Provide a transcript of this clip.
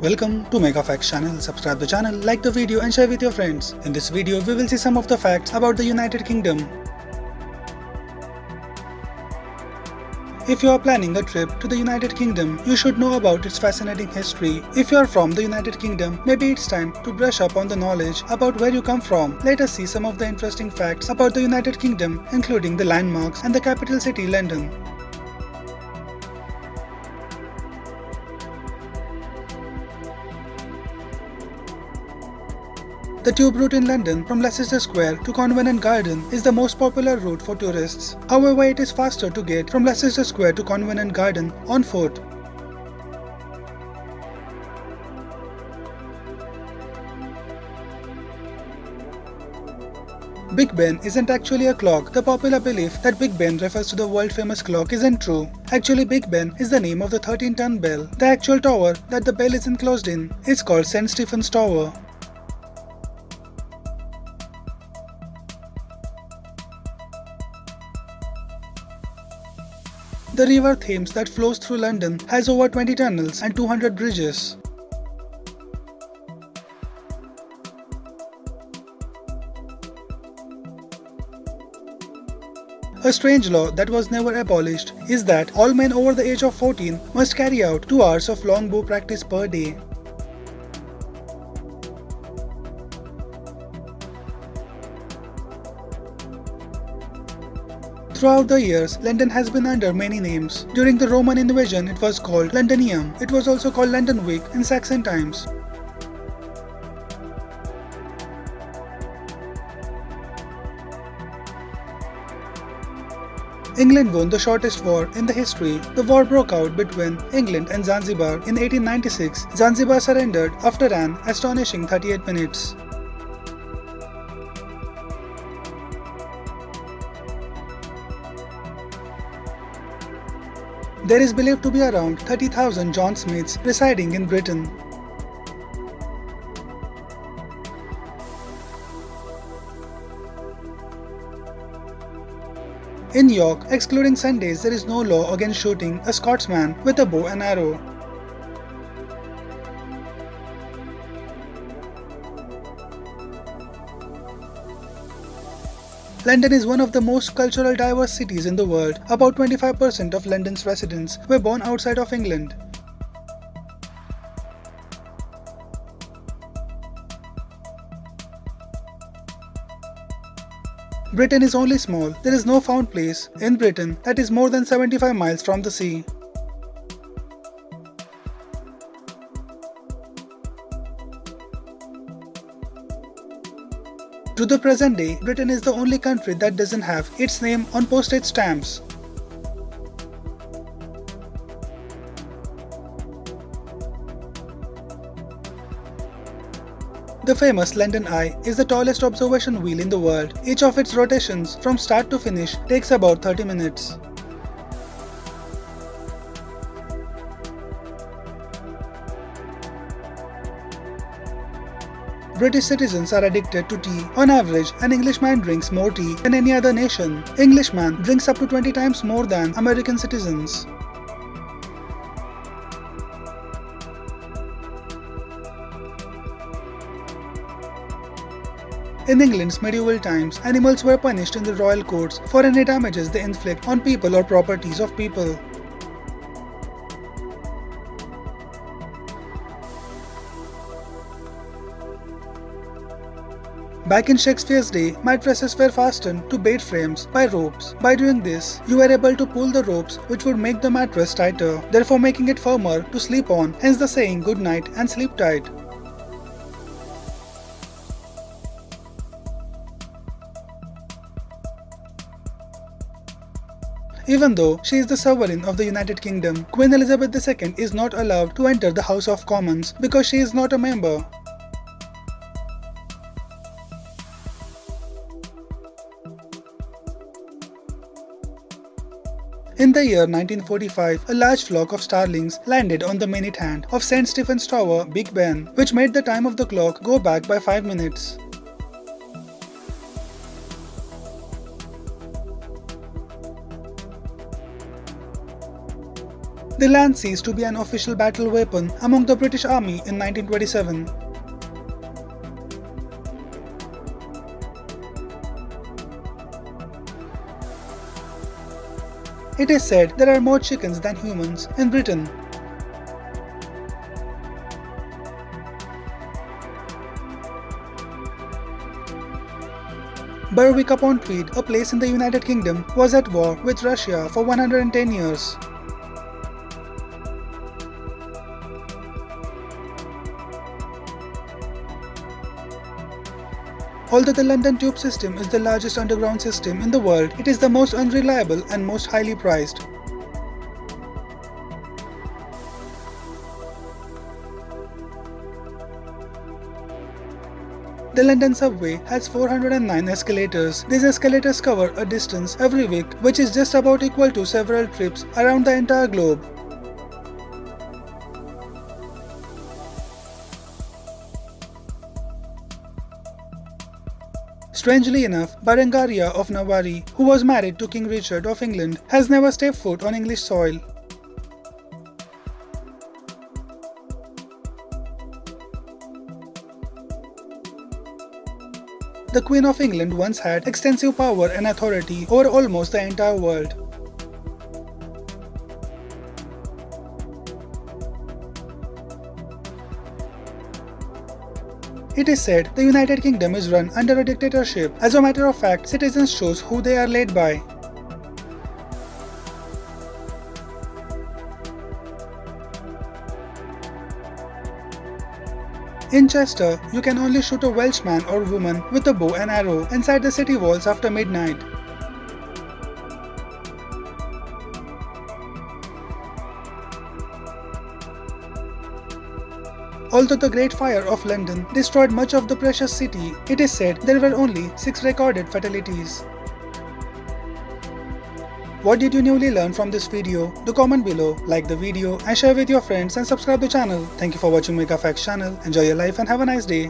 Welcome to Mega Facts channel. Subscribe the channel, like the video and share with your friends. In this video, we will see some of the facts about the United Kingdom. If you are planning a trip to the United Kingdom, you should know about its fascinating history. If you are from the United Kingdom, maybe it's time to brush up on the knowledge about where you come from. Let us see some of the interesting facts about the United Kingdom, including the landmarks and the capital city, London. The tube route in London from Leicester Square to Covent Garden is the most popular route for tourists. However, it is faster to get from Leicester Square to Covent Garden on foot. Big Ben isn't actually a clock. The popular belief that Big Ben refers to the world-famous clock isn't true. Actually, Big Ben is the name of the 13-ton bell. The actual tower that the bell is enclosed in is called St. Stephen's Tower. The river Thames that flows through London has over 20 tunnels and 200 bridges. A strange law that was never abolished is that all men over the age of 14 must carry out 2 hours of longbow practice per day. Throughout the years, London has been under many names. During the Roman invasion, it was called Londinium. It was also called London Week in Saxon times. England won the shortest war in the history. The war broke out between England and Zanzibar in 1896. Zanzibar surrendered after an astonishing 38 minutes. There is believed to be around 30,000 John Smiths residing in Britain. In York, excluding Sundays, there is no law against shooting a Scotsman with a bow and arrow. London is one of the most culturally diverse cities in the world. About 25% of London's residents were born outside of England. Britain is only small. There is no found place in Britain that is more than 75 miles from the sea. To the present day, Britain is the only country that doesn't have its name on postage stamps. The famous London Eye is the tallest observation wheel in the world. Each of its rotations from start to finish takes about 30 minutes. British citizens are addicted to tea. On average, an Englishman drinks more tea than any other nation. Englishman drinks up to 20 times more than American citizens. In England's medieval times, animals were punished in the royal courts for any damages they inflict on people or properties of people. Back in Shakespeare's day, mattresses were fastened to bed frames by ropes. By doing this, you were able to pull the ropes which would make the mattress tighter, therefore making it firmer to sleep on, hence the saying good night and sleep tight. Even though she is the sovereign of the United Kingdom, Queen Elizabeth II is not allowed to enter the House of Commons because she is not a member. In the year 1945, a large flock of starlings landed on the minute hand of St. Stephen's Tower, Big Ben, which made the time of the clock go back by 5 minutes. The lance ceased to be an official battle weapon among the British Army in 1927. It is said there are more chickens than humans in Britain. Berwick-upon-Tweed, a place in the United Kingdom, was at war with Russia for 110 years. Although the London tube system is the largest underground system in the world, it is the most unreliable and most highly priced. The London subway has 409 escalators. These escalators cover a distance every week, which is just about equal to several trips around the entire globe. Strangely enough, Berengaria of Navarre, who was married to King Richard of England, has never stepped foot on English soil. The Queen of England once had extensive power and authority over almost the entire world. It is said the United Kingdom is run under a dictatorship. As a matter of fact, citizens choose who they are led by. In Chester, you can only shoot a Welshman or woman with a bow and arrow inside the city walls after midnight. Although the Great Fire of London destroyed much of the precious city, it is said there were only 6 recorded fatalities. What did you newly learn from this video? Do comment below, like the video and share with your friends and subscribe the channel. Thank you for watching Mega Facts channel. Enjoy your life and have a nice day.